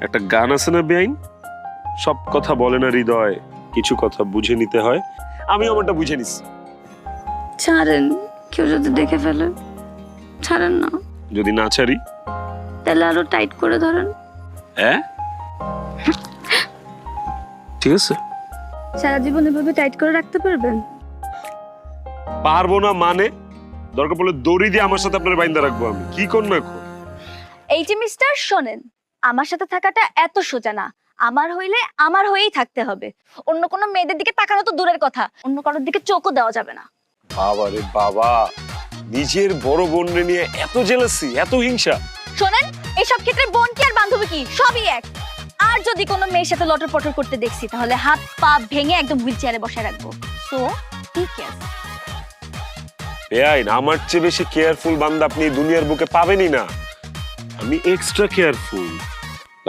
একটা গান আছে না বেআইন, সব কথা বলে না হৃদয়, কিছু কথা বুঝে নিতে হয়। আমি আমারটা বুঝে নিছি। ছাড়েন, কেউ যদি দেখে ফেলে। ছাড়েন না। যদি না ছাড়ি তাহলে আরো টাইট করে ধরেন। হ্যাঁ ঠিক আছে। সারা জীবন এভাবে টাইট করে রাখতে পারবেন? পারবো না মানে? দরকার পড়লে দড়ি দিয়ে আমার সাথে আপনার বাইন্দা রাখবো আমি। কি কোন না কোন। এই যে মিস্টার শোনেন, আমার সাথে থাকাটা এত সোজা না। আমার হইলে আমার হয়েই থাকতে হবে। অন্য কোনো মেয়েদের দিকে তাকানো তো দূরের কথা, অন্য কারোর দিকে চোখও দেওয়া যাবে না। বাবা রে বাবা, নিজের বড় বোনরে নিয়ে এত জেলাসি, এত হিংসা। শোনেন, এইসব ক্ষেত্রে বোন কি আর বান্ধবী কি সবই এক। আর যদি কোনো মেয়ের সাথে লটর পটর করতে দেখছি তাহলে হাত পা ভেঙে একদম হুইল চেয়ারে বসায় রাখবো। সো ঠিক আছে। বেআইন, আমার চেয়ে বেশি কেয়ারফুল বান্দা আপনি দুনিয়ার বুকে পাবেনই না। আমি এক্সট্রা কেয়ারফুল।